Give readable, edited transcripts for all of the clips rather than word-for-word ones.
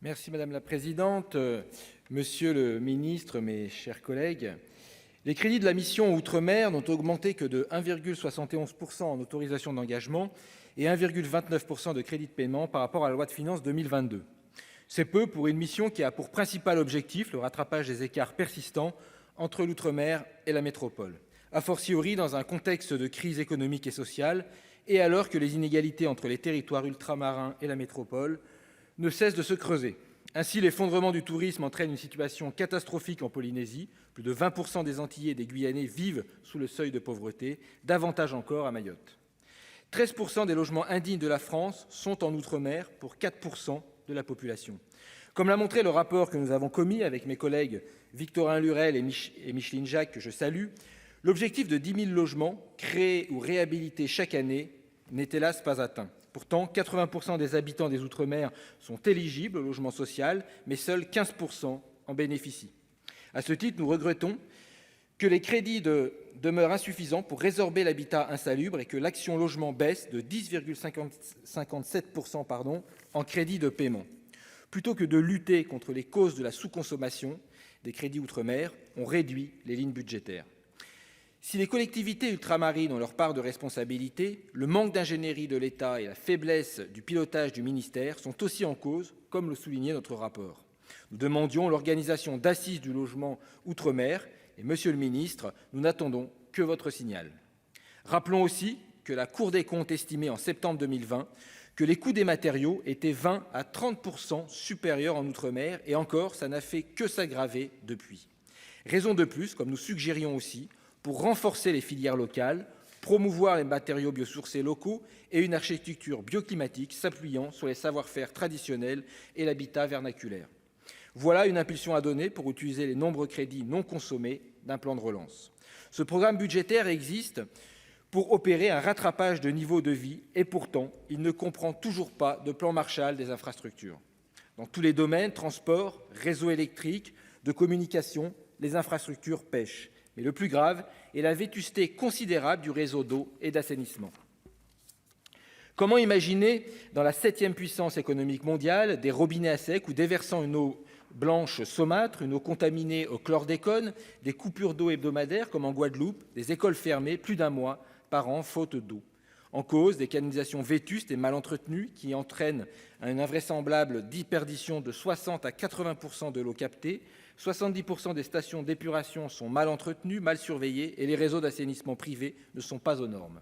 Merci Madame la Présidente, Monsieur le Ministre, mes chers collègues. Les crédits de la mission Outre-mer n'ont augmenté que de 1,71% en autorisations d'engagement et 1,29% de crédits de paiement par rapport à la loi de finances 2022. C'est peu pour une mission qui a pour principal objectif le rattrapage des écarts persistants entre l'outre-mer et la métropole, a fortiori dans un contexte de crise économique et sociale et alors que les inégalités entre les territoires ultramarins et la métropole ne cessent de se creuser. Ainsi, l'effondrement du tourisme entraîne une situation catastrophique en Polynésie. Plus de 20% des Antillais et des Guyanais vivent sous le seuil de pauvreté, davantage encore à Mayotte. 13% des logements indignes de la France sont en outre-mer pour 4% de la population. Comme l'a montré le rapport que nous avons commis avec mes collègues Victorin Lurel et Micheline Jacques, que je salue, l'objectif de 10 000 logements créés ou réhabilités chaque année n'est hélas pas atteint. Pourtant, 80% des habitants des Outre-mer sont éligibles au logement social, mais seuls 15% en bénéficient. À ce titre, nous regrettons que les crédits demeurent insuffisants pour résorber l'habitat insalubre et que l'action logement baisse de 10,57% en crédits de paiement. Plutôt que de lutter contre les causes de la sous-consommation des crédits Outre-mer, on réduit les lignes budgétaires. Si les collectivités ultramarines ont leur part de responsabilité, le manque d'ingénierie de l'État et la faiblesse du pilotage du ministère sont aussi en cause, comme le soulignait notre rapport. Nous demandions l'organisation d'assises du logement outre-mer et, Monsieur le Ministre, nous n'attendons que votre signal. Rappelons aussi que la Cour des comptes estimait en septembre 2020 que les coûts des matériaux étaient 20 à 30% supérieurs en outre-mer et encore, ça n'a fait que s'aggraver depuis. Raison de plus, comme nous suggérions aussi, pour renforcer les filières locales, promouvoir les matériaux biosourcés locaux et une architecture bioclimatique s'appuyant sur les savoir-faire traditionnels et l'habitat vernaculaire. Voilà une impulsion à donner pour utiliser les nombreux crédits non consommés d'un plan de relance. Ce programme budgétaire existe pour opérer un rattrapage de niveau de vie et pourtant, il ne comprend toujours pas de plan Marshall des infrastructures. Dans tous les domaines, transport, réseau électrique, de communication, les infrastructures pêchent. Mais le plus grave est la vétusté considérable du réseau d'eau et d'assainissement. Comment imaginer, dans la 7e puissance économique mondiale, des robinets à sec ou déversant une eau blanche saumâtre, une eau contaminée au chlordécone, des coupures d'eau hebdomadaires comme en Guadeloupe, des écoles fermées plus d'un mois par an faute d'eau. En cause, des canalisations vétustes et mal entretenues qui entraînent une invraisemblable déperdition de 60 à 80% de l'eau captée. 70% des stations d'épuration sont mal entretenues, mal surveillées et les réseaux d'assainissement privés ne sont pas aux normes.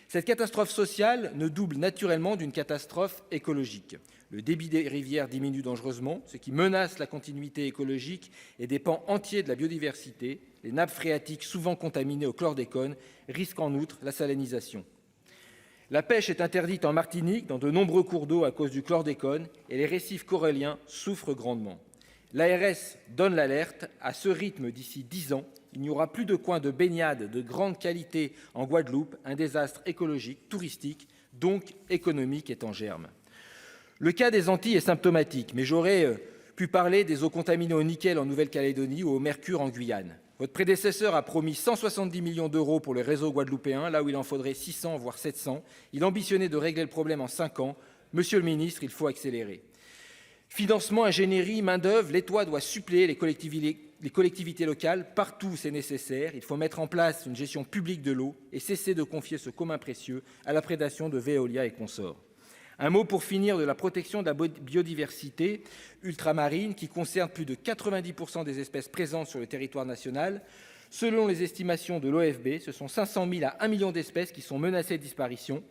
Cette catastrophe sociale ne double naturellement d'une catastrophe écologique. Le débit des rivières diminue dangereusement, ce qui menace la continuité écologique et des pans entiers de la biodiversité. Les nappes phréatiques, souvent contaminées au chlordécone, risquent en outre la salinisation. La pêche est interdite en Martinique dans de nombreux cours d'eau à cause du chlordécone et les récifs coralliens souffrent grandement. L'ARS donne l'alerte, à ce rythme d'ici 10 ans, il n'y aura plus de coins de baignade de grande qualité en Guadeloupe, un désastre écologique, touristique, donc économique est en germe. Le cas des Antilles est symptomatique, mais j'aurais pu parler des eaux contaminées au nickel en Nouvelle-Calédonie ou au mercure en Guyane. Votre prédécesseur a promis 170 millions d'euros pour le réseau guadeloupéen, là où il en faudrait 600 voire 700. Il ambitionnait de régler le problème en 5 ans. Monsieur le ministre, il faut accélérer. Financement, ingénierie, main-d'œuvre, l'État doit suppléer les collectivités locales partout où c'est nécessaire. Il faut mettre en place une gestion publique de l'eau et cesser de confier ce commun précieux à la prédation de Veolia et consorts. Un mot pour finir de la protection de la biodiversité ultramarine qui concerne plus de 90% des espèces présentes sur le territoire national. Selon les estimations de l'OFB, ce sont 500 000 à 1 million d'espèces qui sont menacées de disparition.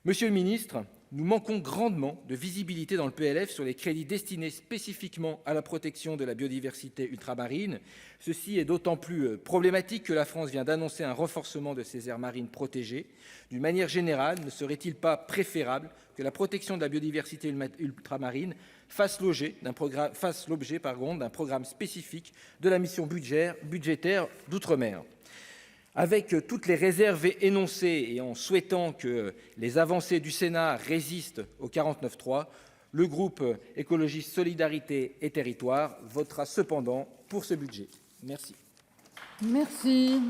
Monsieur le ministre, nous manquons grandement de visibilité dans le PLF sur les crédits destinés spécifiquement à la protection de la biodiversité ultramarine. Ceci est d'autant plus problématique que la France vient d'annoncer un renforcement de ses aires marines protégées. D'une manière générale, ne serait-il pas préférable que la protection de la biodiversité ultramarine fasse l'objet d'un programme spécifique de la mission budgétaire d'outre-mer? Avec toutes les réserves énoncées et en souhaitant que les avancées du Sénat résistent au 49.3, le groupe écologiste Solidarité et Territoires votera cependant pour ce budget. Merci. Merci.